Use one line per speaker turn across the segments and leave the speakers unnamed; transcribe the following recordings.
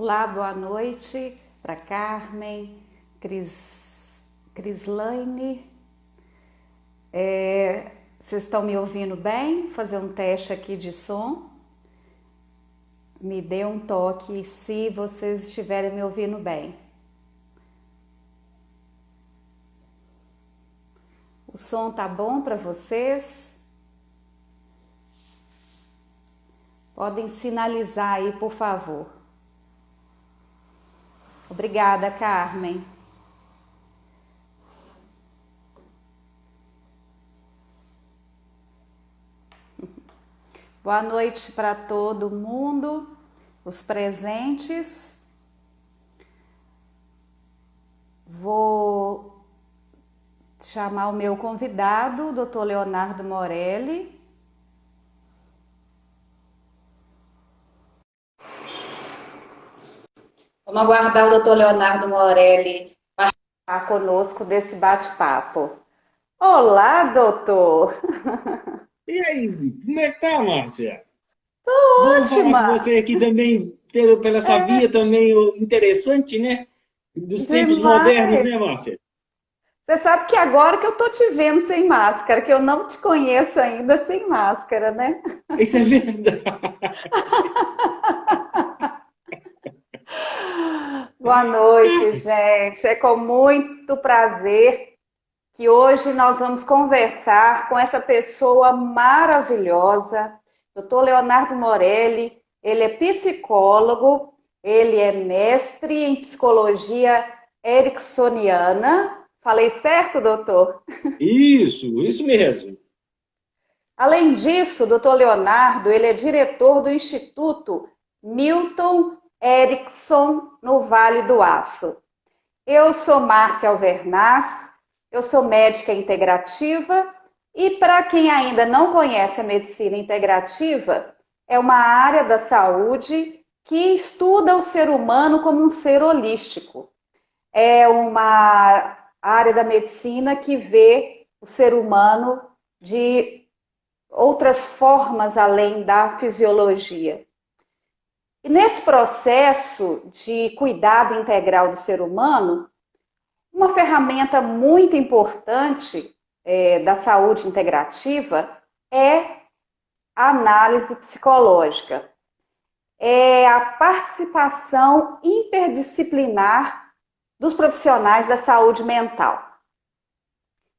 Olá, boa noite para Carmen, Crislaine. Vocês estão me ouvindo bem? Vou fazer um teste aqui de som. Me dê um toque se vocês estiverem me ouvindo bem. O som tá bom para vocês? Podem sinalizar aí, por favor. Obrigada, Carmen. Boa noite para todo mundo, os presentes. Vou chamar o meu convidado, o Dr. Leonardo Morelli. Vamos aguardar o Dr. Leonardo Morelli participar conosco desse bate-papo. Olá, doutor!
E aí, como é que tá, Márcia?
Tô
Vamos falar com
ótima!
você aqui também, pela essa via também interessante, né? Dos tempos modernos,
Demais!
né, Márcia?
Você sabe que agora que eu tô te vendo sem máscara, que eu não te conheço ainda sem máscara, né?
Isso é verdade.
Boa noite, gente. É com muito prazer que hoje nós vamos conversar com essa pessoa maravilhosa, Dr. Leonardo Morelli. Ele é psicólogo, ele é mestre em psicologia ericksoniana. Falei certo, doutor?
Isso mesmo.
Além disso, o Dr. Leonardo, ele é diretor do Instituto Milton Erickson, no Vale do Aço. Eu sou Márcia Alvernaz, eu sou médica integrativa e para quem ainda não conhece a medicina integrativa, é uma área da saúde que estuda o ser humano como um ser holístico. É uma área da medicina que vê o ser humano de outras formas além da fisiologia. E nesse processo de cuidado integral do ser humano, uma ferramenta muito importante da saúde integrativa é a análise psicológica. É a participação interdisciplinar dos profissionais da saúde mental.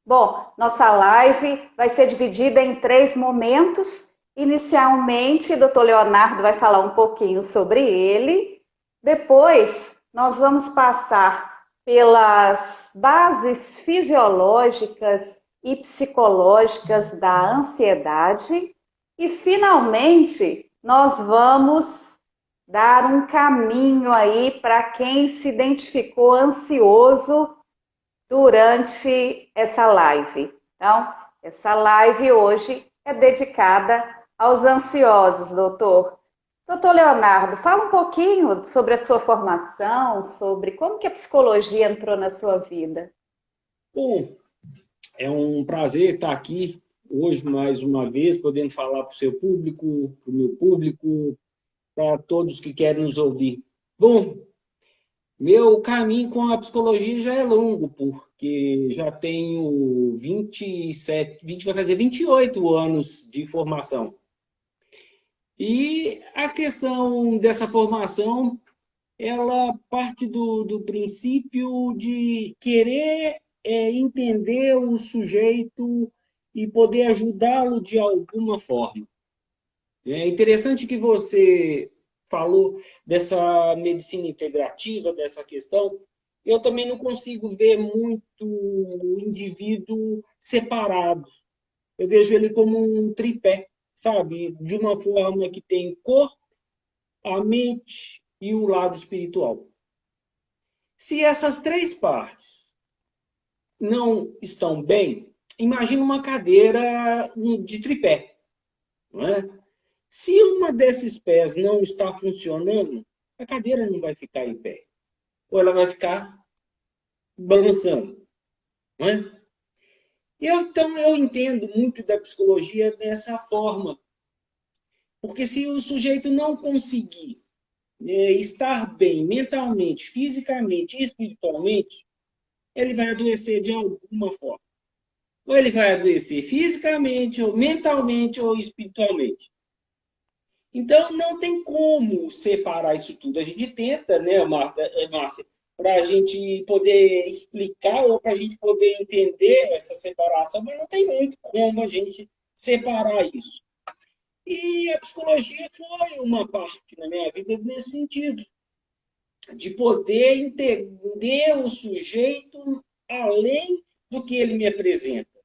Bom, nossa live vai ser dividida em 3 momentos. Inicialmente, o Dr. Leonardo vai falar um pouquinho sobre ele. Depois, nós vamos passar pelas bases fisiológicas e psicológicas da ansiedade. E, finalmente, nós vamos dar um caminho aí para quem se identificou ansioso durante essa live. Então, essa live hoje é dedicada aos ansiosos, doutor. Doutor Leonardo, fala um pouquinho sobre a sua formação, sobre como que a psicologia entrou na sua vida.
Bom, é um prazer estar aqui hoje mais uma vez, podendo falar para o seu público, para o meu público, para todos que querem nos ouvir. Bom, meu caminho com a psicologia já é longo, porque já tenho 27, 20, vai fazer 28 anos de formação. E a questão dessa formação, ela parte do princípio de querer entender o sujeito e poder ajudá-lo de alguma forma. É interessante que você falou dessa medicina integrativa, dessa questão. Eu também não consigo ver muito o indivíduo separado. Eu vejo ele como um tripé, sabe? De uma forma que tem o corpo, a mente e o lado espiritual. Se essas três partes não estão bem, imagina uma cadeira de tripé, não é? Se uma desses pés não está funcionando, a cadeira não vai ficar em pé, ou ela vai ficar balançando, não é? Então, eu entendo muito da psicologia dessa forma, porque se o sujeito não conseguir estar bem mentalmente, fisicamente e espiritualmente, ele vai adoecer de alguma forma. Ou ele vai adoecer fisicamente, ou mentalmente, ou espiritualmente. Então, não tem como separar isso tudo. A gente tenta, né, Márcia, para a gente poder explicar ou para a gente poder entender essa separação, mas não tem muito como a gente separar isso. E a psicologia foi uma parte na minha vida nesse sentido, de poder entender o sujeito além do que ele me apresenta.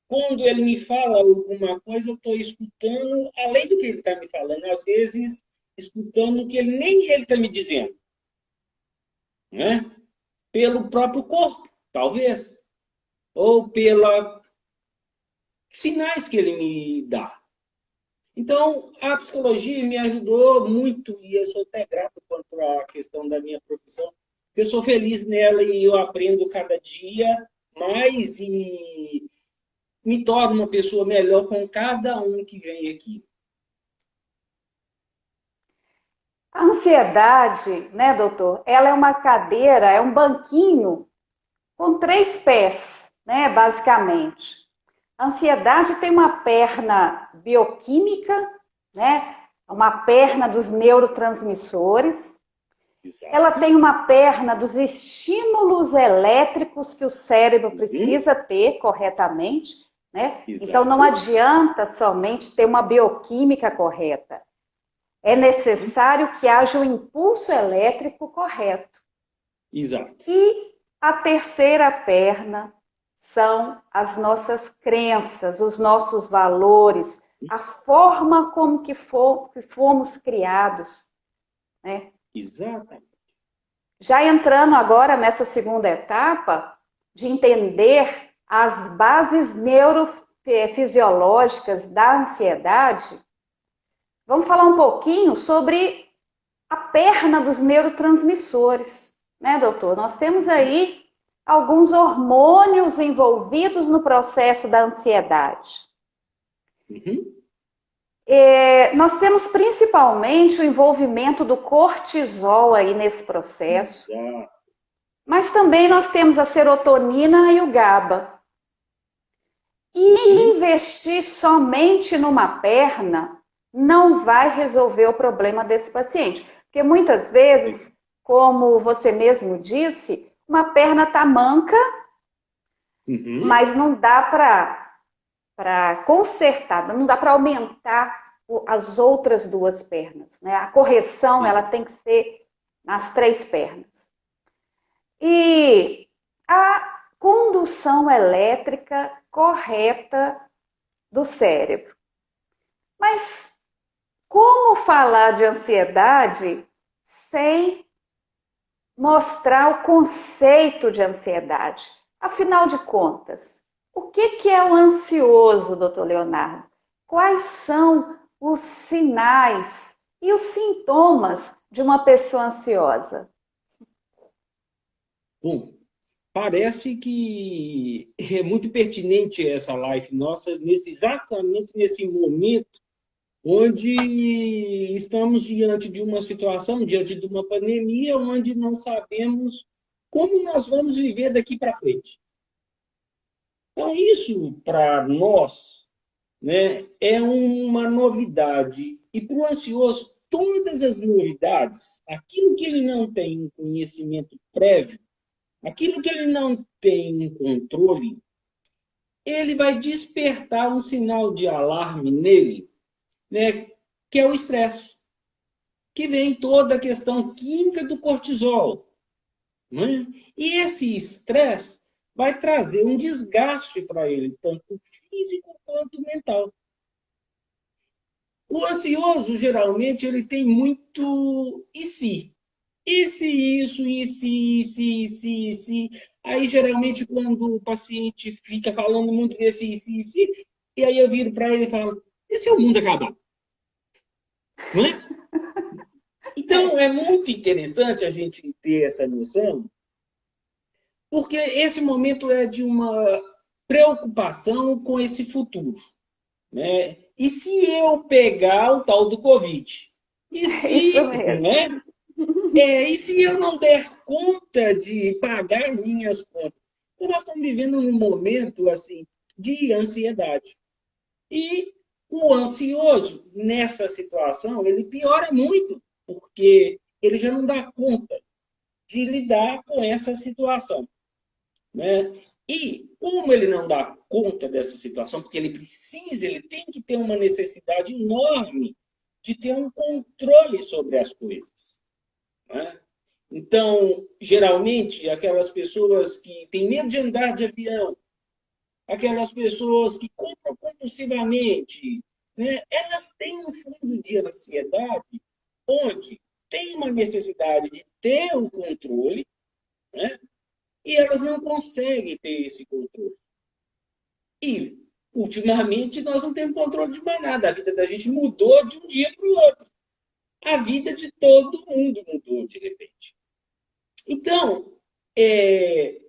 Quando ele me fala alguma coisa, eu estou escutando além do que ele está me falando, às vezes escutando o que ele, nem ele está me dizendo, né? Pelo próprio corpo, talvez, ou pelos sinais que ele me dá. Então, a psicologia me ajudou muito, e eu sou até grato quanto à questão da minha profissão, porque eu sou feliz nela e eu aprendo cada dia mais e me torno uma pessoa melhor com cada um que vem aqui.
A ansiedade, né, doutor? Ela é uma cadeira, é um banquinho com 3 pés, né, basicamente. A ansiedade tem uma perna bioquímica, né, uma perna dos neurotransmissores. Ela
Exato.
tem uma perna dos estímulos elétricos que o cérebro
Uhum.
precisa ter corretamente, né? Então não
Exato.
adianta somente ter uma bioquímica correta. É
Uhum.
necessário que haja o impulso elétrico correto.
Exato.
E a terceira perna são as nossas crenças, os nossos valores, a forma como que fomos criados, né?
Exatamente.
Já entrando agora nessa segunda etapa de entender as bases neurofisiológicas da ansiedade, vamos falar um pouquinho sobre a perna dos neurotransmissores, né, doutor? Nós temos aí alguns hormônios envolvidos no processo da ansiedade.
Uhum.
Nós temos principalmente o envolvimento do cortisol aí nesse processo,
Exato.
mas também nós temos a serotonina e o GABA. E
Uhum.
investir somente numa perna não vai resolver o problema desse paciente. Porque muitas vezes, como você mesmo disse, uma perna está manca,
Uhum.
mas não dá para consertar, não dá para aumentar as outras 2 pernas. Né? A correção ela
Exato.
tem que ser nas 3 pernas. E a condução elétrica correta do cérebro. Mas como falar de ansiedade sem mostrar o conceito de ansiedade? Afinal de contas, o que é o ansioso, doutor Leonardo? Quais são os sinais e os sintomas de uma pessoa ansiosa?
Bom, parece que é muito pertinente essa live nossa, exatamente nesse momento onde estamos diante de uma situação, diante de uma pandemia, onde não sabemos como nós vamos viver daqui para frente. Então, isso, para nós, né, é uma novidade. E para o ansioso, todas as novidades, aquilo que ele não tem um conhecimento prévio, aquilo que ele não tem um controle, ele vai despertar um sinal de alarme nele, né, que é o estresse, que vem toda a questão química do cortisol. Né? E esse estresse vai trazer um desgaste para ele, tanto físico quanto mental. O ansioso, geralmente, ele tem muito e se? E se isso, e se, e se, e se, e se? Aí, geralmente, quando o paciente fica falando muito desse e se, e aí eu viro para ele e falo, e se o mundo acabar? Não é? Então, é muito interessante a gente ter essa noção, porque esse momento é de uma preocupação com esse futuro. Né? E se eu pegar o tal do Covid? E
É isso
se,
mesmo.
né? E se eu não der conta de pagar minhas contas? Então, nós estamos vivendo num momento assim de ansiedade. E o ansioso, nessa situação, ele piora muito, porque ele já não dá conta de lidar com essa situação, né? E como ele não dá conta dessa situação, porque ele precisa, ele tem que ter uma necessidade enorme de ter um controle sobre as coisas, né? Então, geralmente, aquelas pessoas que têm medo de andar de avião, aquelas pessoas que compram compulsivamente, né, elas têm um fundo de ansiedade onde tem uma necessidade de ter o controle, né, e elas não conseguem ter esse controle. E, ultimamente, nós não temos controle de mais nada. A vida da gente mudou de um dia para o outro. A vida de todo mundo mudou de repente. Então,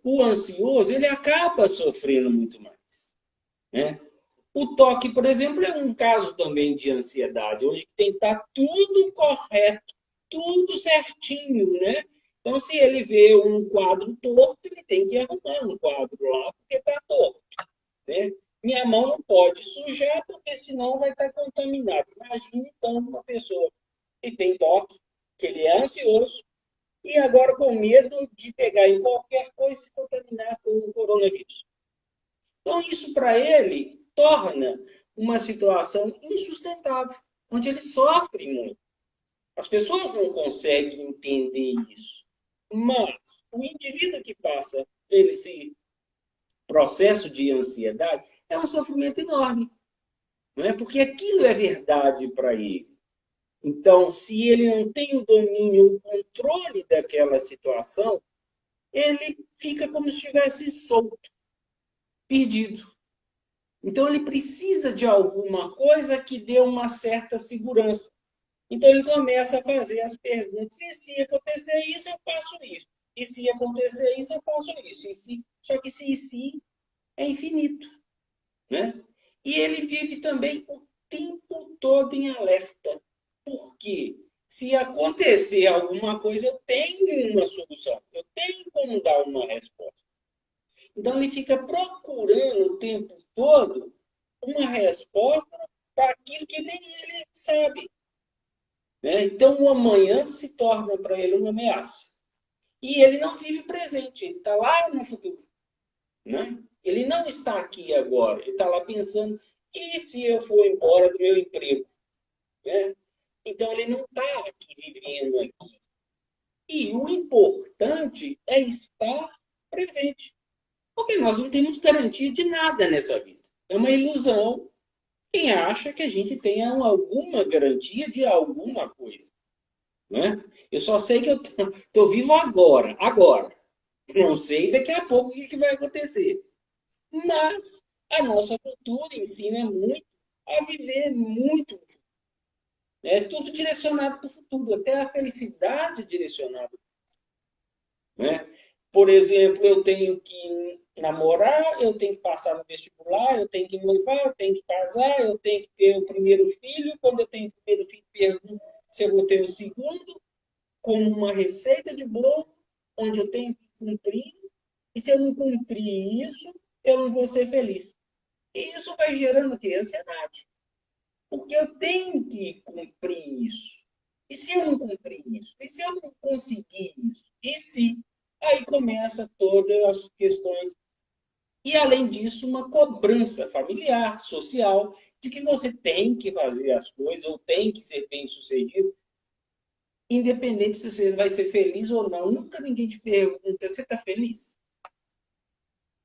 o ansioso ele acaba sofrendo muito mais, né? O toque, por exemplo, é um caso também de ansiedade, onde tem que estar tudo correto, tudo certinho, né? Então, se ele vê um quadro torto, ele tem que arrumar um quadro lá, porque está torto, né? Minha mão não pode sujar, porque senão vai estar contaminado. Imagina, então, uma pessoa que tem toque, que ele é ansioso, e agora com medo de pegar em qualquer coisa e se contaminar com o coronavírus. Então, isso para ele torna uma situação insustentável, onde ele sofre muito. As pessoas não conseguem entender isso. Mas o indivíduo que passa esse processo de ansiedade é um sofrimento enorme, não é? Porque aquilo é verdade para ele. Então, se ele não tem o domínio, o controle daquela situação, ele fica como se estivesse solto, perdido. Então, ele precisa de alguma coisa que dê uma certa segurança. Então, ele começa a fazer as perguntas: e se acontecer isso, eu faço isso. E se acontecer isso, eu faço isso. E se... Só que esse e se é infinito, né? E ele vive também o tempo todo em alerta. Por quê? Se acontecer alguma coisa, eu tenho uma solução. Eu tenho como dar uma resposta. Então, ele fica procurando o tempo todo uma resposta para aquilo que nem ele sabe, né? Então, o amanhã se torna para ele uma ameaça. E ele não vive presente, ele está lá no futuro, né? Ele não está aqui agora, ele está lá pensando: e se eu for embora do meu emprego? Né? Então, ele não está aqui vivendo aqui. E o importante é estar presente. Porque nós não temos garantia de nada nessa vida. É uma ilusão quem acha que a gente tenha alguma garantia de alguma coisa, né? Eu só sei que eu tô vivo agora, agora. Não sei daqui a pouco o que vai acontecer. Mas a nossa cultura ensina muito a viver muito, né? Tudo direcionado para o futuro, até a felicidade direcionada, né? Por exemplo, eu tenho que namorar, eu tenho que passar no vestibular, eu tenho que noivar, eu tenho que casar, eu tenho que ter o primeiro filho. Quando eu tenho o primeiro filho, pergunto se eu vou ter o segundo, como uma receita de bolo, onde eu tenho que cumprir, e se eu não cumprir isso, eu não vou ser feliz. E isso vai gerando o quê? Ansiedade. Porque eu tenho que cumprir isso. E se eu não cumprir isso? E se eu não conseguir isso? E se? Aí começa todas as questões. E, além disso, uma cobrança familiar, social, de que você tem que fazer as coisas ou tem que ser bem-sucedido, independente se você vai ser feliz ou não. Nunca ninguém te pergunta: você está feliz?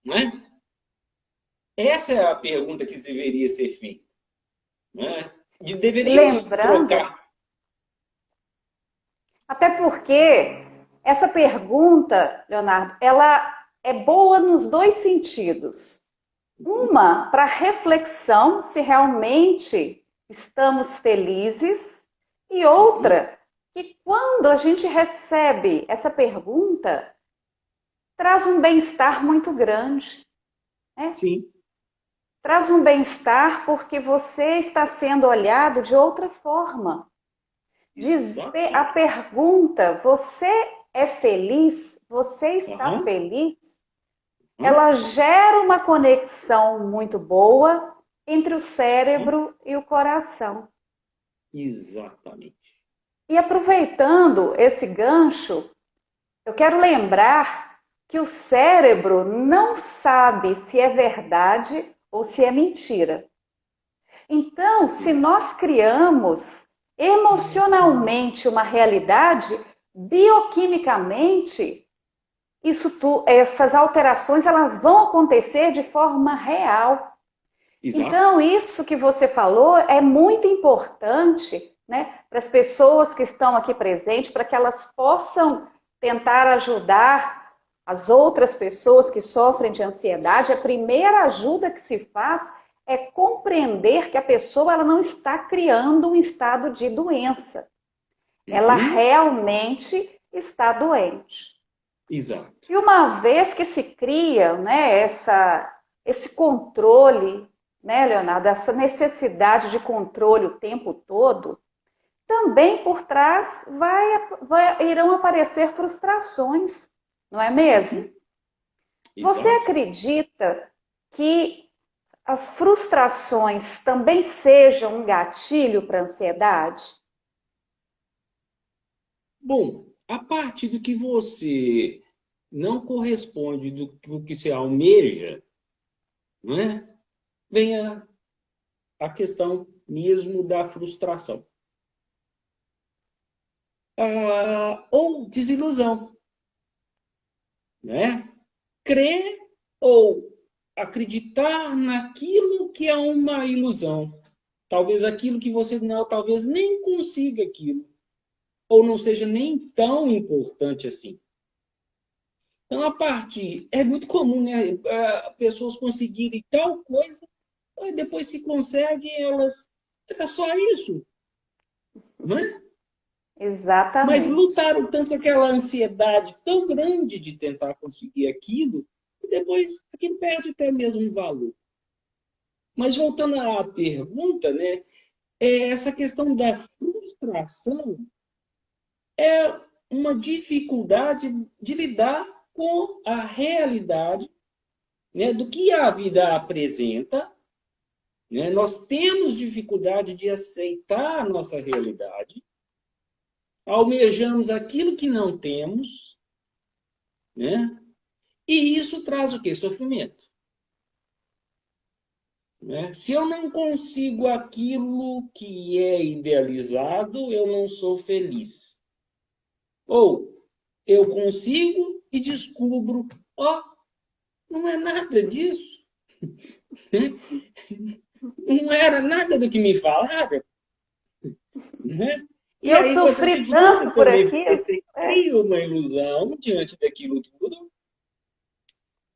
Não é? Essa é a pergunta que deveria ser feita. Não é? Deveríamos
Lembrando,
trocar.
até porque essa pergunta, Leonardo, ela é boa nos dois sentidos. Uma, para reflexão, se realmente estamos felizes, e
Uhum.
outra, que quando a gente recebe essa pergunta, traz um bem-estar muito grande, né?
Sim.
Traz um bem-estar porque você está sendo olhado de outra forma. Dizer a pergunta, você é feliz? Você está
Aham.
feliz?
Aham.
Ela gera uma conexão muito boa entre o
Aham.
cérebro e o coração.
Exatamente.
E aproveitando esse gancho, eu quero lembrar que o cérebro não sabe se é verdade ou se é mentira. Então, se nós criamos emocionalmente uma realidade, bioquimicamente, essas alterações elas vão acontecer de forma real.
Exato.
Então, isso que você falou é muito importante, né, para as pessoas que estão aqui presentes, para que elas possam tentar ajudar as outras pessoas que sofrem de ansiedade. A primeira ajuda que se faz é compreender que a pessoa ela não está criando um estado de doença. Ela
Uhum.
realmente está doente.
Exato.
E uma vez que se cria, né, esse controle, né, Leonardo, essa necessidade de controle o tempo todo, também por trás irão aparecer frustrações, não é mesmo?
Uhum.
Você
Exato.
acredita que as frustrações também sejam um gatilho para a ansiedade?
Bom, a parte do que você não corresponde do que você almeja, né, vem a questão mesmo da frustração. Ou desilusão, né? Crer ou acreditar naquilo que é uma ilusão. Talvez aquilo que você não, talvez nem consiga aquilo, ou não seja nem tão importante assim. Então, a partir. É muito comum, né? Pessoas conseguirem tal coisa, aí depois se conseguem, elas. É só isso, não é? Mas
Exatamente.
lutaram tanto com aquela ansiedade tão grande de tentar conseguir aquilo, e depois aquilo perde até mesmo valor. Mas voltando à pergunta, né? Essa questão da frustração é uma dificuldade de lidar com a realidade, né, do que a vida apresenta, né? Nós temos dificuldade de aceitar a nossa realidade, almejamos aquilo que não temos, né? E isso traz o quê? Sofrimento. Né? Se eu não consigo aquilo que é idealizado, eu não sou feliz. Ou eu consigo e descubro, ó, não é nada disso. Né? Não era nada do que me falaram. Né?
E
E
eu
aí você se
sofri
frustra
tanto por
também, porque
aquilo.
você
É.
cria uma ilusão diante daquilo tudo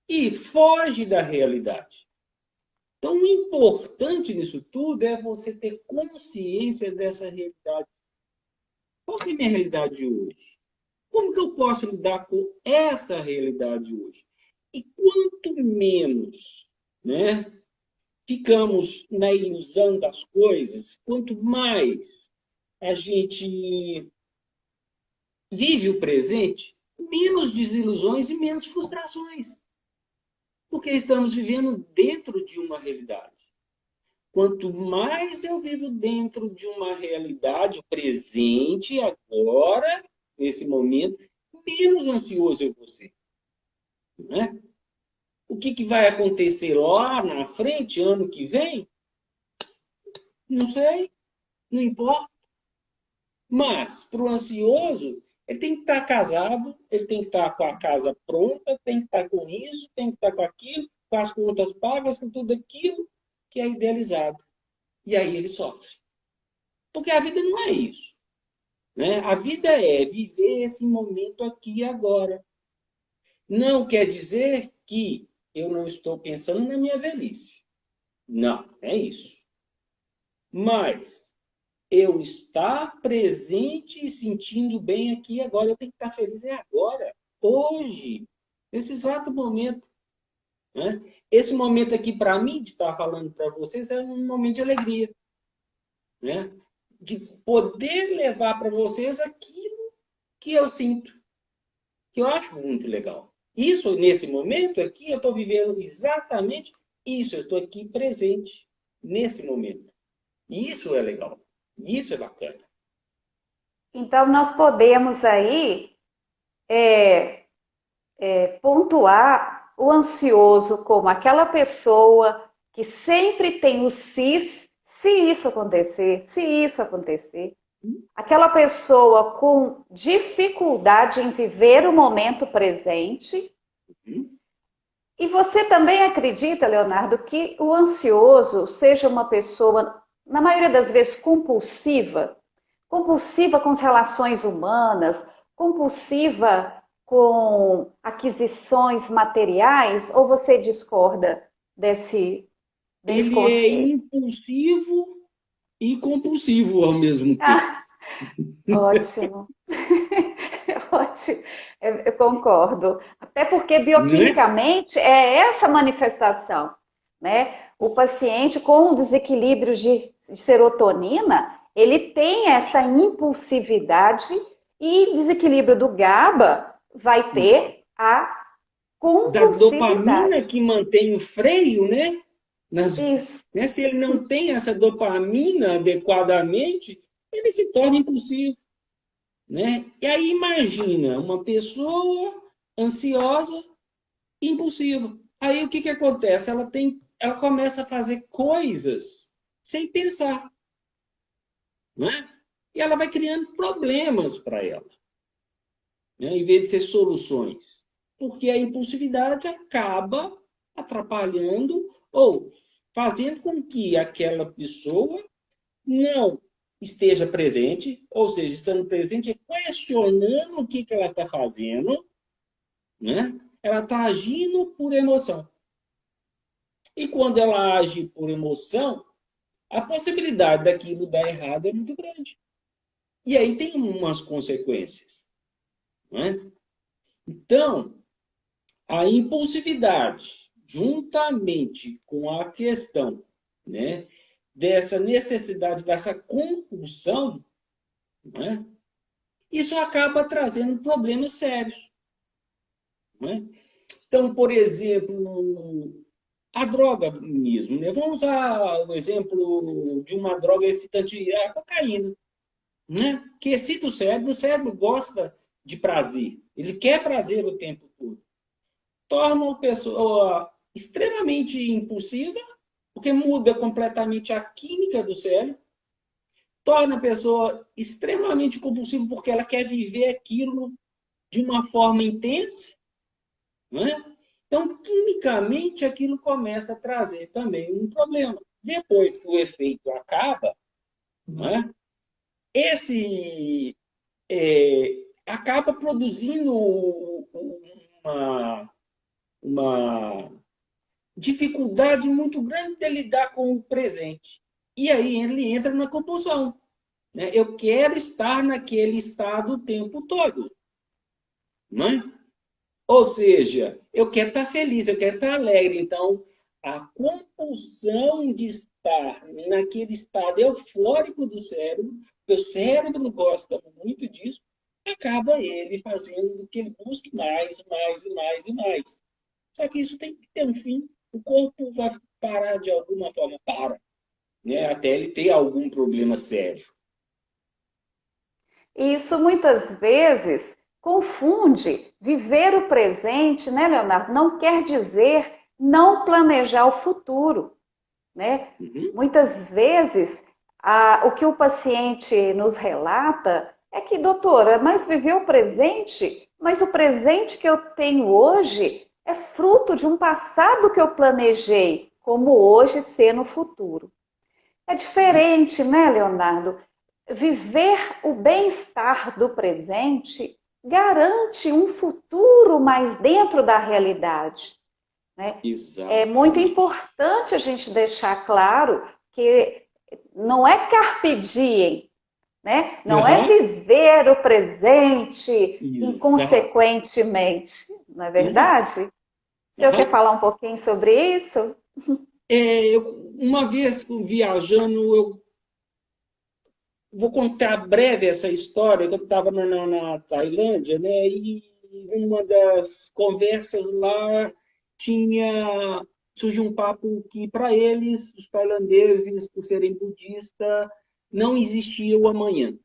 e foge da realidade. Então, o importante nisso tudo é você ter consciência dessa realidade. Qual é a minha realidade hoje? Como que eu posso lidar com essa realidade hoje? E quanto menos, né, ficamos na ilusão das coisas, quanto mais a gente vive o presente, menos desilusões e menos frustrações, porque estamos vivendo dentro de uma realidade. Quanto mais eu vivo dentro de uma realidade presente, agora, nesse momento, menos ansioso eu vou ser. Né? O que vai acontecer lá na frente, ano que vem? Não sei, não importa. Mas, para o ansioso, ele tem que estar casado, ele tem que estar com a casa pronta, tem que estar com isso, tem que estar com aquilo, com as contas pagas, com tudo aquilo que é idealizado. E aí ele sofre. Porque a vida não é isso. Né? A vida é viver esse momento aqui e agora. Não quer dizer que eu não estou pensando na minha velhice. Não, é isso. Mas eu estar presente e sentindo bem aqui e agora. Eu tenho que estar feliz é agora, hoje, nesse exato momento. Né? Esse momento aqui, para mim, de estar falando para vocês, é um momento de alegria. Né? de poder levar para vocês aquilo que eu sinto, que eu acho muito legal. Isso, nesse momento aqui, eu estou vivendo exatamente isso. Eu estou aqui presente nesse momento. Isso é legal. Isso é bacana.
Então, nós podemos aí pontuar o ansioso como aquela pessoa que sempre tem o se isso acontecer, se isso acontecer. Aquela pessoa com dificuldade em viver o momento presente.
Uhum.
E você também acredita, Leonardo, que o ansioso seja uma pessoa, na maioria das vezes, compulsiva? Compulsiva com as relações humanas, compulsiva com aquisições materiais? Ou você discorda desse
Ele é
conceito?
impulsivo e compulsivo ao mesmo tempo.
Ah, ótimo. Ótimo, eu concordo. Até porque
Não é?
bioquimicamente é essa manifestação, né? O paciente com o desequilíbrio de serotonina, ele tem essa impulsividade e desequilíbrio do GABA vai
Exato.
ter a
Da dopamina
compulsividade.
que mantém o freio, né?
Isso.
Né? Se ele não tem essa dopamina adequadamente, ele se torna impulsivo, né? E aí imagina uma pessoa ansiosa, impulsiva. Aí o que que acontece? Ela começa a fazer coisas sem pensar, né? E ela vai criando problemas para ela, né? Em vez de ser soluções. Porque a impulsividade acaba atrapalhando ou fazendo com que aquela pessoa não esteja presente, ou seja, estando presente é questionando o que, que ela está fazendo, né? Ela está agindo por emoção. E quando ela age por emoção, a possibilidade daquilo dar errado é muito grande. E aí tem umas consequências, né? Então, a impulsividade, juntamente com a questão, né, dessa necessidade, dessa compulsão, né, isso acaba trazendo problemas sérios. Né? Então, por exemplo, a droga mesmo. Né? Vamos usar o exemplo de uma droga excitante, a cocaína. Né? Que excita o cérebro gosta de prazer. Ele quer prazer o tempo todo. Torna a pessoa extremamente impulsiva, porque muda completamente a química do cérebro. Torna a pessoa extremamente compulsiva, porque ela quer viver aquilo de uma forma intensa. Né? Então, quimicamente, aquilo começa a trazer também um problema. Depois que o efeito acaba, né, esse acaba produzindo uma, uma dificuldade muito grande de lidar com o presente. E aí ele entra na compulsão. Né? Eu quero estar naquele estado o tempo todo. Né? Ou seja, eu quero estar feliz, eu quero estar alegre. Então, a compulsão de estar naquele estado eufórico do cérebro, que o cérebro gosta muito disso, acaba ele fazendo com que ele busque mais, mais e mais e mais. Só que isso tem que ter um fim. O corpo vai parar de alguma forma, né? Até ele ter algum problema sério.
E isso muitas vezes confunde viver o presente, né, Leonardo? Não quer dizer não planejar o futuro, né?
Uhum.
Muitas vezes, o que o paciente nos relata é que, doutora, mas viver o presente, mas o presente que eu tenho hoje é fruto de um passado que eu planejei, como hoje ser no futuro. É diferente, né, Leonardo? Viver o bem-estar do presente garante um futuro mais dentro da realidade, né? É muito
Exatamente.
importante a gente deixar claro que não é carpe diem, né? Não é
Uhum.
viver o presente
Exato.
inconsequentemente, não é
Uhum.
verdade? O senhor quer
Uhum.
falar um pouquinho sobre isso?
Uma vez viajando, eu vou contar breve essa história, que eu estava na Tailândia, né? E numa das conversas lá tinha surgiu um papo que para eles, os tailandeses, por serem budistas, não existia o amanhã.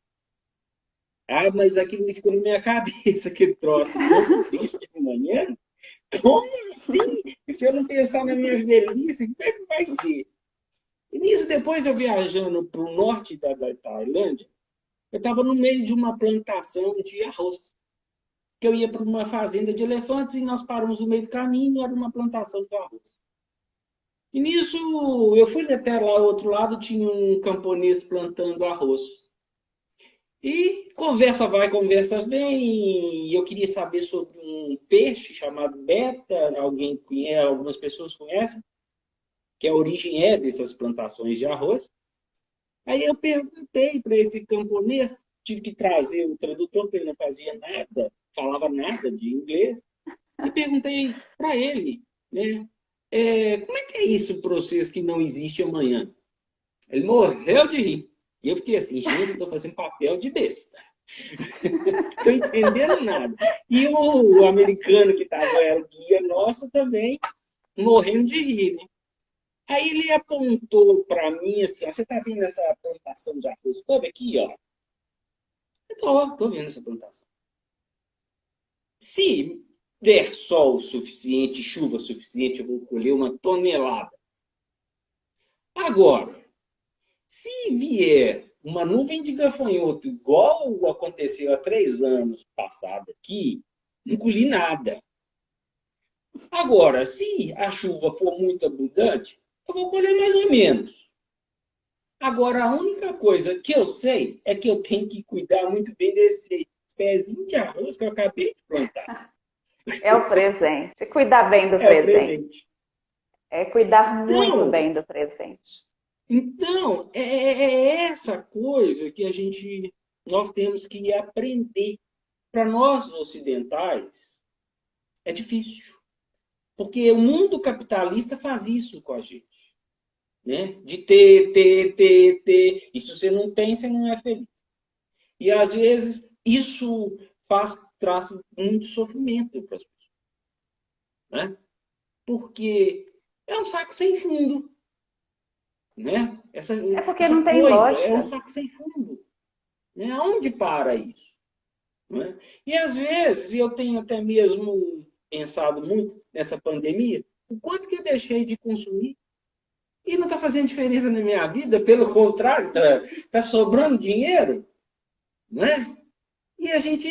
Ah, mas aquilo me ficou na minha cabeça, aquele troço. Não existe amanhã? Como assim? Se eu não pensar na minha velhice, como é que vai ser? E nisso, depois eu viajando para o norte da Tailândia, eu estava no meio de uma plantação de arroz. Que eu ia para uma fazenda de elefantes e nós paramos no meio do caminho, era uma plantação de arroz. E nisso, eu fui até lá ao outro lado, tinha um camponês plantando arroz. E conversa vai, conversa vem. E eu queria saber sobre um peixe chamado beta, alguém conhece, algumas pessoas conhecem, que a origem é dessas plantações de arroz. Aí eu perguntei para esse camponês, tive que trazer o tradutor, porque ele não fazia nada, falava nada de inglês, e perguntei para ele, né? Como é que é isso para vocês que não existe amanhã? Ele morreu de rir. E eu fiquei assim, gente, eu estou fazendo papel de besta. Estou entendendo nada. E o americano que estava, era o guia nosso também, morrendo de rir, né? Aí ele apontou para mim assim, ó, você está vendo essa plantação de arroz toda aqui, ó? Eu estou vendo essa plantação. Se der sol suficiente, chuva suficiente, eu vou colher uma tonelada. Agora, se vier uma nuvem de gafanhoto, igual aconteceu há 3 anos passado aqui, não colhi nada. Agora, se a chuva for muito abundante, eu vou colher mais ou menos. Agora, a única coisa que eu sei é que eu tenho que cuidar muito bem desse pezinho de arroz que eu acabei de plantar.
É o presente. Cuidar bem do
É o
presente.
presente.
É cuidar muito
Então,
bem do presente.
é essa coisa que nós temos que aprender. Para nós ocidentais, é difícil. Porque o mundo capitalista faz isso com a gente. Né? De ter. E se você não tem, você não é feliz. E às vezes isso traz muito sofrimento para as pessoas. Né? Porque é um saco sem fundo. Né?
É porque
Essa
não tem
coisa é um
lógica.
saco sem fundo. Né? Aonde para isso? Né? E às vezes eu tenho até mesmo pensado muito nessa pandemia, o quanto que eu deixei de consumir e não está fazendo diferença na minha vida, pelo contrário, tá sobrando dinheiro, né? E a gente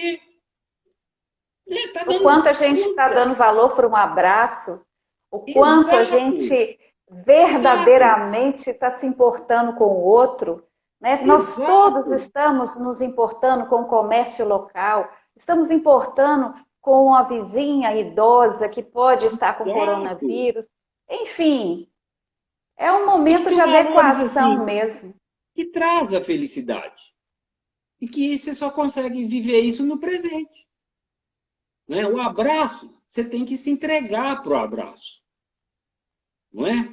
está
O
dando
quanto a gente está
conta.
dando valor para um abraço, o quanto a
Exato,
gente
exato,
verdadeiramente está se importando com o outro, né? Nós todos
exato,
estamos nos importando com o comércio local, estamos importando com a vizinha idosa que pode estar com
exato.
coronavírus. Enfim, é um
E que
momento de
são valores
adequação
assim
mesmo.
que traz a felicidade. E que você só consegue viver isso no presente. Né? O abraço, você tem que se entregar para o abraço. Não é?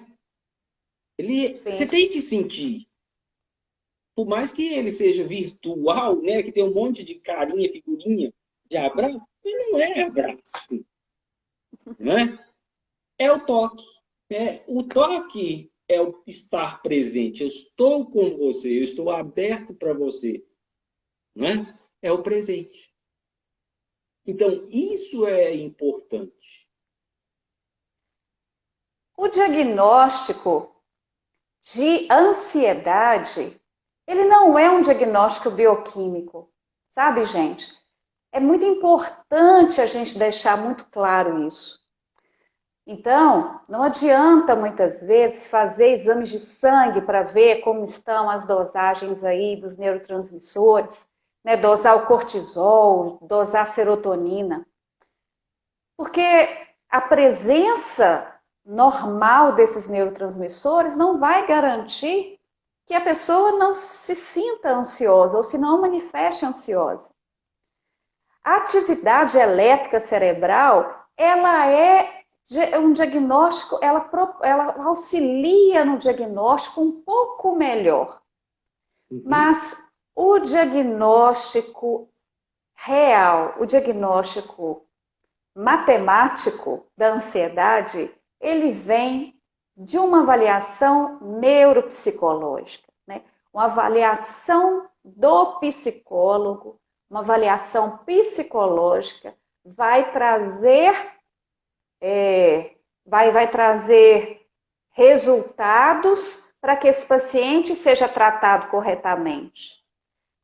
Você
Sim.
tem que sentir. Por mais que ele seja virtual, né, que tem um monte de carinha, figurinha de abraço, mas não é abraço. Não é? É o toque. Né? O toque é o estar presente. Eu estou com você, eu estou aberto para você. Não é? É o presente. Então, isso é importante.
O diagnóstico de ansiedade, ele não é um diagnóstico bioquímico, sabe, gente? É muito importante a gente deixar muito claro isso. Então, não adianta muitas vezes fazer exames de sangue para ver como estão as dosagens aí dos neurotransmissores, né? Dosar o cortisol, dosar a serotonina, porque a presença normal desses neurotransmissores não vai garantir que a pessoa não se sinta ansiosa ou se não manifeste ansiosa. A atividade elétrica cerebral, ela é um diagnóstico, ela auxilia no diagnóstico um pouco melhor.
Uhum.
Mas O diagnóstico real, o diagnóstico matemático da ansiedade, ele vem de uma avaliação neuropsicológica, né? Uma avaliação do psicólogo, uma avaliação psicológica vai trazer, vai trazer resultados para que esse paciente seja tratado corretamente.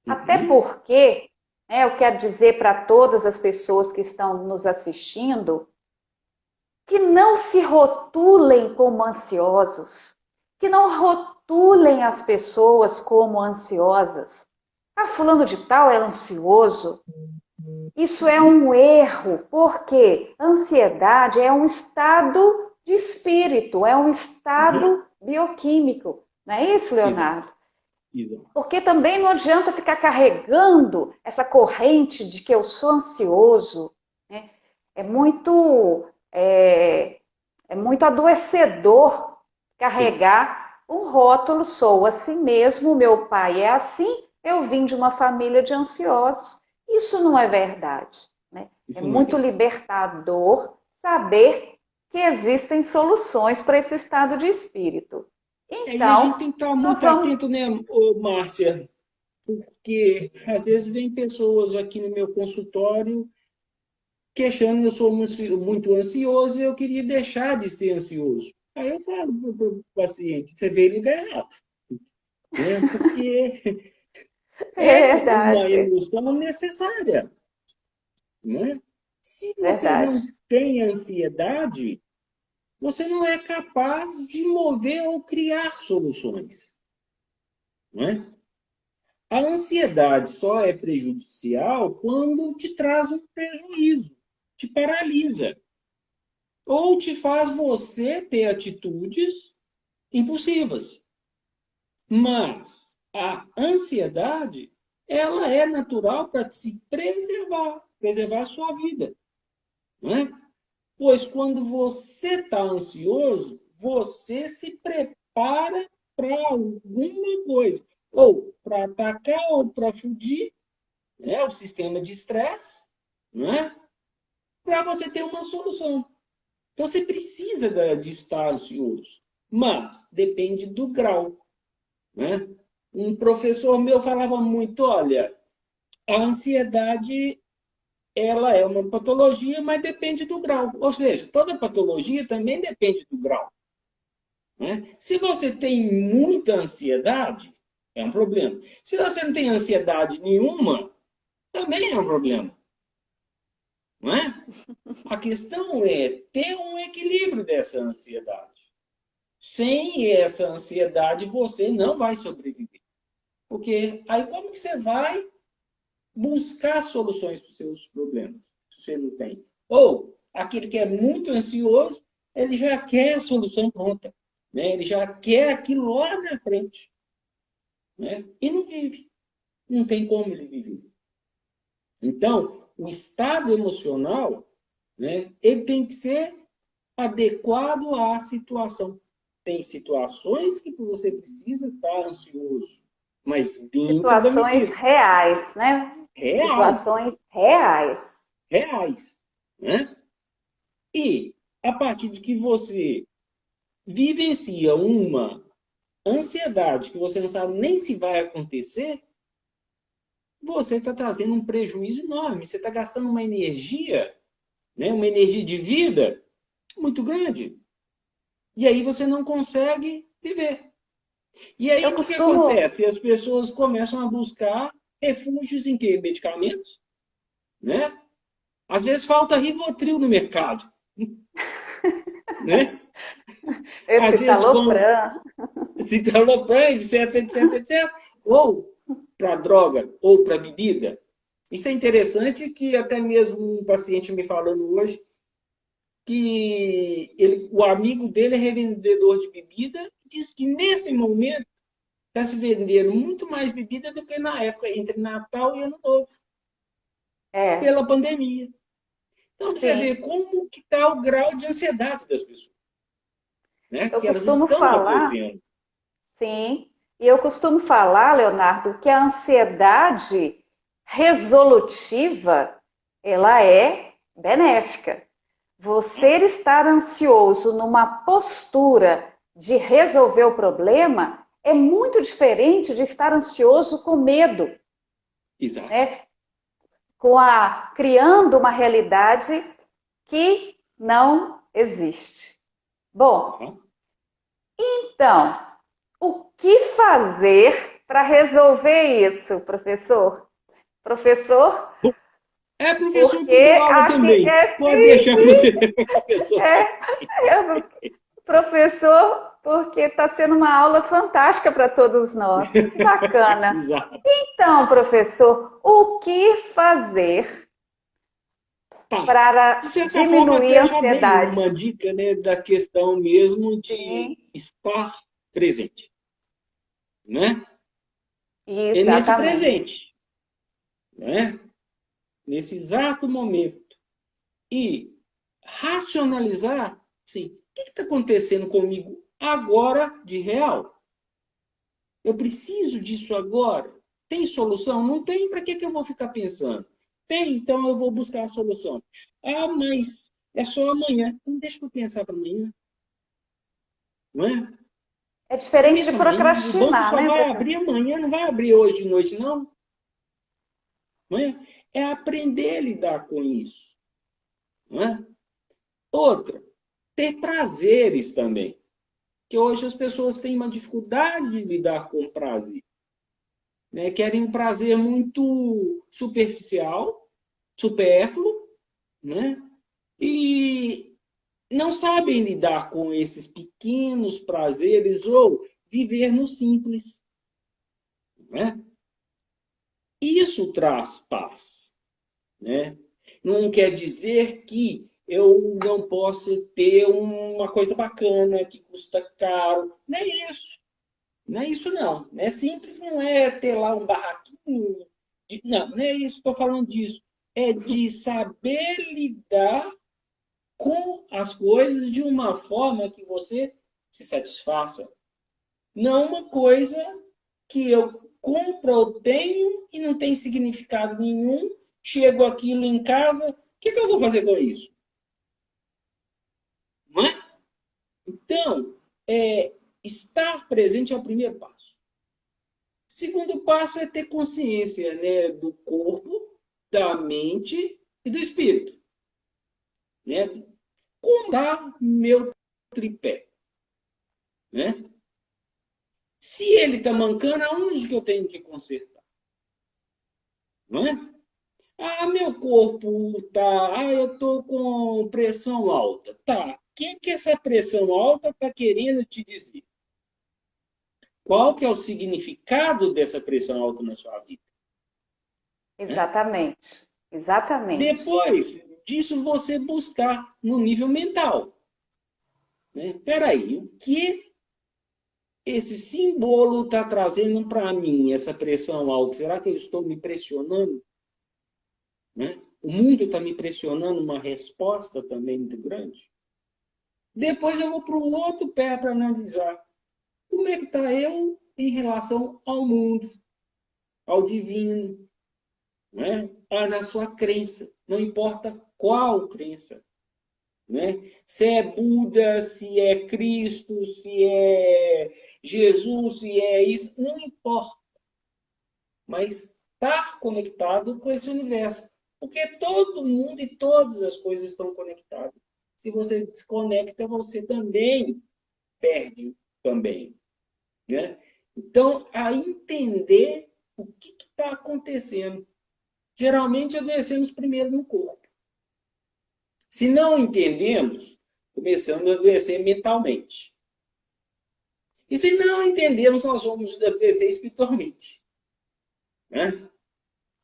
Até porque, né, eu quero dizer para todas as pessoas que estão nos assistindo, que não se rotulem como ansiosos, que não rotulem as pessoas como ansiosas. Ah, fulano de tal é ansioso. Isso é um erro, porque ansiedade é um estado de espírito, é um estado bioquímico. Não é isso, Leonardo?
Exato.
Porque também não adianta ficar carregando essa corrente de que eu sou ansioso. Né? É muito adoecedor carregar um rótulo, sou assim mesmo, meu pai é assim, eu vim de uma família de ansiosos. Isso não é verdade. Né? É muito libertador saber que existem soluções para esse estado de espírito.
E a gente
Então,
tem que estar
nós
muito
vamos.
atento, né, Márcia? Porque às vezes vem pessoas aqui no meu consultório queixando que eu sou muito ansioso e eu queria deixar de ser ansioso. Aí eu falo para o paciente, você veio ligar errado. Né? Porque é uma
Verdade,
emoção necessária. Né? Se você
verdade.
não tem ansiedade, você não é capaz de mover ou criar soluções. Né? A ansiedade só é prejudicial quando te traz um prejuízo, te paralisa, ou te faz você ter atitudes impulsivas. Mas a ansiedade, ela é natural para se preservar a sua vida. Não é? Pois quando você está ansioso, você se prepara para alguma coisa, ou para atacar ou para fugir, né? O sistema de estresse, né? Para você ter uma solução. Então você precisa de estar ansioso, mas depende do grau. Né? Um professor meu falava muito, olha, a ansiedade ela é uma patologia, mas depende do grau. Ou seja, toda patologia também depende do grau. Né? Se você tem muita ansiedade, é um problema. Se você não tem ansiedade nenhuma, também é um problema. Não é? A questão é ter um equilíbrio dessa ansiedade. Sem essa ansiedade, você não vai sobreviver. Porque aí como que você vai buscar soluções para os seus problemas, se você não tem? Ou aquele que é muito ansioso, ele já quer a solução pronta. Né? Ele já quer aquilo lá na frente. Né? E não vive. Não tem como ele viver. Então, o estado emocional, né, ele tem que ser adequado à situação. Tem situações que você precisa estar ansioso, mas dentro da
Situações
medida.
reais, né?
Reais.
Situações reais.
Reais. Né? E a partir de que você vivencia uma ansiedade que você não sabe nem se vai acontecer, você está trazendo um prejuízo enorme. Você está gastando uma energia, né, uma energia de vida muito grande. E aí você não consegue viver. E aí
Eu
o que
costumo,
acontece? As pessoas começam a buscar refúgios em quê? Medicamentos, né? Às vezes falta Rivotril no mercado, né?
esse
Às vezes vão
talopram,
citalopram, etc, etc, etc. Ou para droga, ou para bebida. Isso é interessante que até mesmo um paciente me falando hoje que o amigo dele é revendedor de bebida, diz que nesse momento está se vendendo muito mais bebida do que na época entre Natal e Ano Novo,
é,
pela pandemia. Então, você vê
sim.
como que está o grau de ansiedade das pessoas, né?
Eu
Que elas
costumo
estão
falar,
adoecendo.
sim. E eu costumo falar, Leonardo, que a ansiedade resolutiva, ela é benéfica. Você estar ansioso numa postura de resolver o problema é muito diferente de estar ansioso com medo,
Exato.
né? Criando uma realidade que não existe. Bom,
Tá?
então, o que fazer para resolver isso, professor? Professor,
É professor
porque
que deu aula também. Pode deixar para você, professor.
eu, professor, porque está sendo uma aula fantástica para todos nós. Que bacana.
Exato.
Então, professor, o que fazer
Tá. De
para
certa forma,
diminuir a
até já dei
ansiedade?
uma dica, né, da questão mesmo de
Sim,
estar presente, né? É nesse
exatamente.
presente, né? Nesse exato momento. E racionalizar, sim, o que está acontecendo comigo agora de real? Eu preciso disso agora? Tem solução? Não tem? Para que eu vou ficar pensando? Tem, então eu vou buscar a solução. Ah, mas é só amanhã. Então deixa eu pensar para amanhã, não é?
É diferente de
Isso amanhã. O banco
procrastinar,
só
né,
vai
professor?
abrir amanhã, não vai abrir hoje de noite, não. Não é? É aprender a lidar com isso. Não é? Outra, ter prazeres também. Que hoje as pessoas têm uma dificuldade de lidar com o prazer. Né? Querem um prazer muito superficial, supérfluo, né? E não sabem lidar com esses pequenos prazeres ou viver no simples. Né? Isso traz paz. Né? Não quer dizer que eu não posso ter uma coisa bacana que custa caro. Não é isso. Não é isso, não. É simples, não é ter lá um barraquinho. Não, não é isso, estou falando disso. É de saber lidar com as coisas de uma forma que você se satisfaça. Não uma coisa que eu compro ou tenho e não tem significado nenhum. Chego aquilo em casa, o que eu vou fazer com isso? Não é? Então, estar presente é o primeiro passo. Segundo passo é ter consciência, né, do corpo, da mente e do espírito. Né? Como está meu tripé? Né? Se ele está mancando, aonde que eu tenho que consertar? Não é? Ah, meu corpo tá. Ah, eu estou com pressão alta. Tá. O que essa pressão alta está querendo te dizer? Qual que é o significado dessa pressão alta na sua vida? Né?
Exatamente. Exatamente.
Depois disso, você buscar no nível mental. Né? Peraí, o que esse símbolo está trazendo para mim, essa pressão alta? Será que eu estou me pressionando? Né? O mundo está me pressionando uma resposta também muito grande? Depois eu vou para o outro pé para analisar como é que está eu em relação ao mundo, ao divino, né? Na sua crença, não importa qual crença. Né? Se é Buda, se é Cristo, se é Jesus, se é isso, não importa. Mas estar conectado com esse universo. Porque todo mundo e todas as coisas estão conectadas. Se você desconecta, você também perde também. Né? Então, a entender o que está acontecendo. Geralmente adoecemos primeiro no corpo. Se não entendemos, começamos a adoecer mentalmente. E se não entendermos, nós vamos adoecer espiritualmente. Né?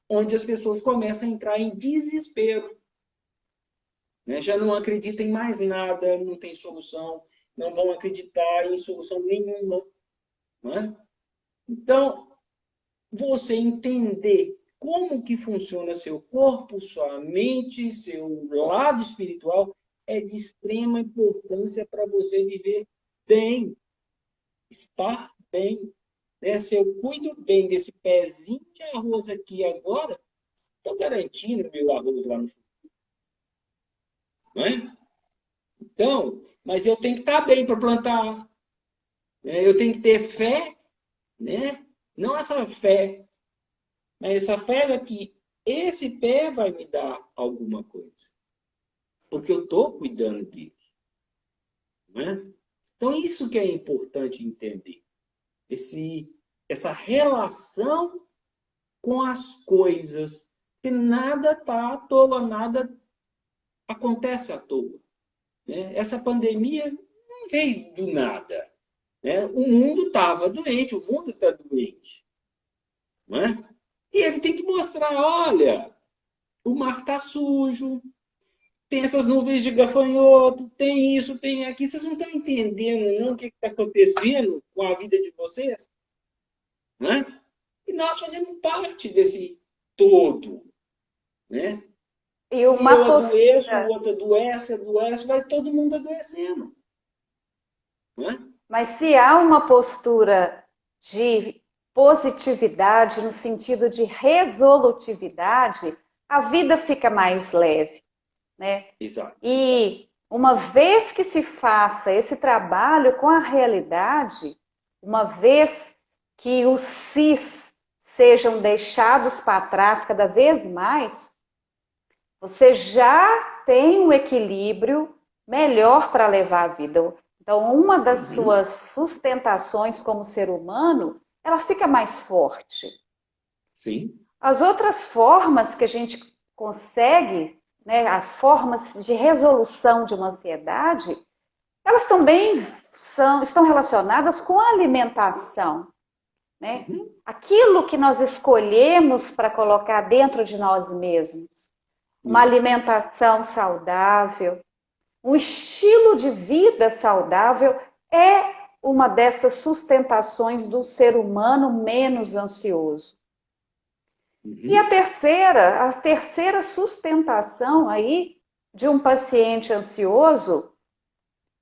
Onde as pessoas começam a entrar em desespero. Né? Já não acreditam em mais nada, não tem solução, não vão acreditar em solução nenhuma. Né? Então, você entender como que funciona seu corpo, sua mente, seu lado espiritual, é de extrema importância para você viver bem, estar bem. né? Se eu cuido bem desse pezinho de arroz aqui agora, estou garantindo meu arroz lá no futuro, não é? Então, mas eu tenho que estar bem para plantar, né? Eu tenho que ter fé, né? Não essa fé, mas essa fé é que esse pé vai me dar alguma coisa, porque eu estou cuidando dele, né? Então, isso que é importante entender, esse, essa relação com as coisas, que nada está à toa, nada acontece à toa, né? Essa pandemia não veio do nada, né? O mundo estava doente, o mundo está doente, não é? E ele tem que mostrar, olha, o mar está sujo, tem essas nuvens de gafanhoto, tem isso, tem aquilo. Vocês não estão entendendo não o que está acontecendo com a vida de vocês, né? E nós fazemos parte desse todo, né?
E
Se
uma
eu adoeço, o
postura,
outro adoece, vai todo mundo adoecendo, né?
mas se há uma postura de positividade no sentido de resolutividade, a vida fica mais leve, né?
Exato.
E uma vez que se faça esse trabalho com a realidade, uma vez que os cis sejam deixados para trás cada vez mais, você já tem um equilíbrio melhor para levar a vida. Então, uma das
Uhum.
suas sustentações como ser humano, ela fica mais forte.
Sim.
As outras formas que a gente consegue, né, as formas de resolução de uma ansiedade, elas também estão relacionadas com a alimentação, né?
Uhum.
Aquilo que nós escolhemos para colocar dentro de nós mesmos. Uma
Exato.
alimentação saudável, um estilo de vida saudável é uma dessas sustentações do ser humano menos ansioso. E
Uhum.
a terceira sustentação aí de um paciente ansioso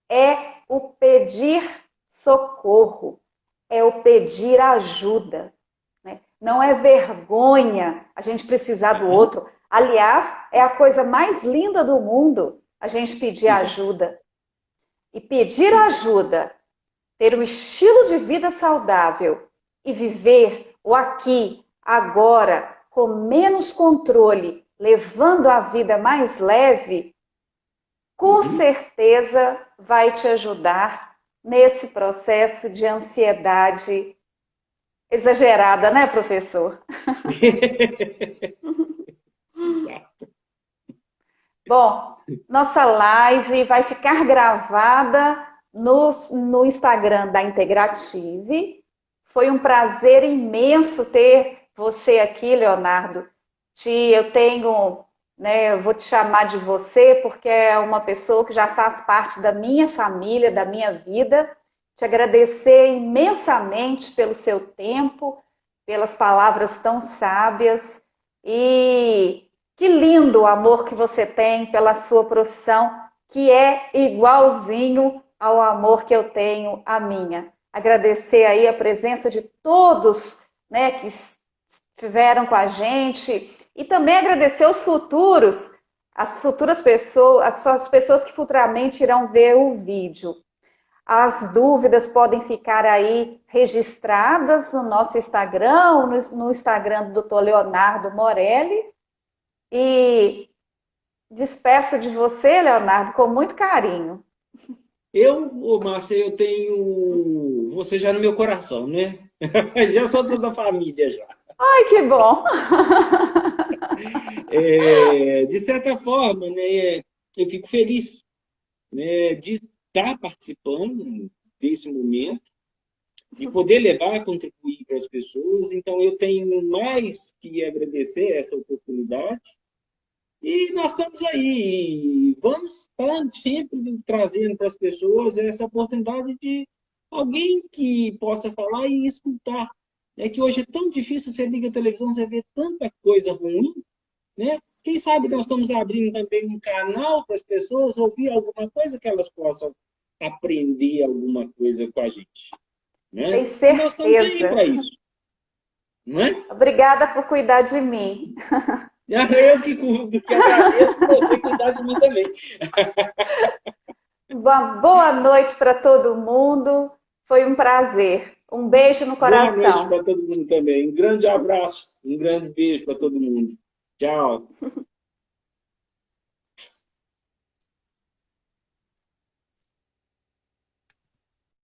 é o pedir socorro, é o pedir ajuda, né? Não é vergonha a gente precisar do
Aham.
outro. Aliás, é a coisa mais linda do mundo a gente pedir
Exato.
ajuda. E pedir
Exato.
ajuda, ter um estilo de vida saudável e viver o aqui, agora, com menos controle, levando a vida mais leve, com
Uhum.
certeza vai te ajudar nesse processo de ansiedade exagerada, né, professor?
Exato.
Bom, nossa live vai ficar gravada no Instagram da Integrative. Foi um prazer imenso ter você aqui, Leonardo. Eu tenho, né, eu vou te chamar de você porque é uma pessoa que já faz parte da minha família, da minha vida. Te agradecer imensamente pelo seu tempo, pelas palavras tão sábias e que lindo o amor que você tem pela sua profissão, que é igualzinho ao amor que eu tenho à minha. Agradecer aí a presença de todos, né, que estiveram com a gente e também agradecer os futuros, as futuras pessoas, as pessoas que futuramente irão ver o vídeo. As dúvidas podem ficar aí registradas no nosso Instagram, no Instagram do Dr. Leonardo Morelli. E despeço de você, Leonardo, com muito carinho.
Ô Márcia, eu tenho você já no meu coração, né? Já sou toda a família já.
Ai, que bom!
De certa forma, né, eu fico feliz, né, de estar participando desse momento, de poder levar, contribuir para as pessoas. Então, eu tenho mais que agradecer essa oportunidade. E nós estamos aí, vamos estar sempre trazendo para as pessoas essa oportunidade de alguém que possa falar e escutar. É que hoje é tão difícil, você liga a televisão, você vê tanta coisa ruim, né? Quem sabe nós estamos abrindo também um canal para as pessoas ouvir alguma coisa que elas possam aprender alguma coisa com a gente. Né?
Tenho
E nós estamos aí
certeza.
para isso. Não é?
Obrigada por cuidar de mim.
Eu que agradeço você cuidar de mim também.
Uma boa noite para todo mundo. Foi um prazer. Um beijo no
Boa noite
coração.
para todo mundo também. Um grande abraço, um grande beijo para todo mundo. Tchau.